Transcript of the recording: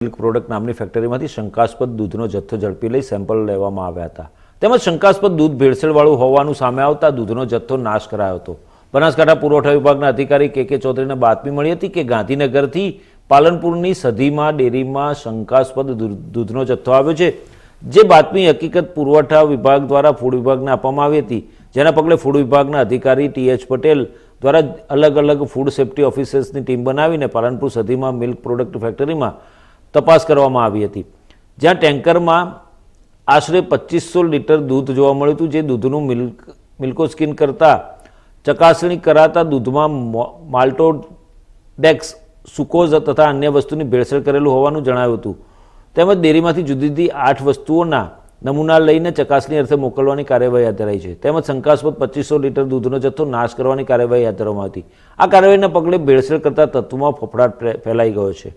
Milk product નામની ફેક્ટરીમાંથી શંકાસ્પદ દૂધનો જથ્થો ઝડપી લઈ સેમ્પલ લેવામાં આવ્યા હતા. તેમજ શંકાસ્પદ દૂધ ભેળસેળવાળું હોવાનું સામે આવતા દૂધનો જથ્થો નાશ કરાયો હતો. બનાસકાંઠા પુરવઠા વિભાગના અધિકારી કે ચૌધરીને બાતમી મળી હતી કે ગાંધીનગરથી પાલનપુરની સધીમાં ડેરીમાં શંકાસ્પદ દૂધનો જથ્થો આવ્યો છે. જે બાતમી હકીકત પુરવઠા વિભાગ દ્વારા ફૂડ વિભાગને આપવામાં આવી હતી, જેના પગલે ફૂડ વિભાગના અધિકારી TH પટેલ દ્વારા અલગ અલગ ફૂડ સેફ્ટી ઓફિસર્સની ટીમ બનાવીને પાલનપુર સધીમાં મિલ્ક પ્રોડક્ટ ફેક્ટરીમાં તપાસ કરવામાં આવી હતી, જ્યાં ટેન્કરમાં આશરે 2500 લીટર દૂધ જોવા મળ્યું હતું. જે દૂધનું મિલ્કોસ્કિન કરતાં ચકાસણી કરાતા દૂધમાં માલ્ટોડેક્સ, સુકોઝ તથા અન્ય વસ્તુની ભેળસેળ કરેલું હોવાનું જણાવ્યું હતું. તેમજ ડેરીમાંથી જુદી જુદી 8 વસ્તુઓના નમૂના લઈને ચકાસણી અર્થે મોકલવાની કાર્યવાહી હાથ ધરાઈ છે. તેમજ શંકાસ્પદ 2500 લીટર દૂધનો જથ્થો નાશ કરવાની કાર્યવાહી હાથ ધરવામાં હતી. આ કાર્યવાહીના પગલે ભેળસેળ કરતા તત્વોમાં ફફડાટ ફેલાઈ ગયો છે.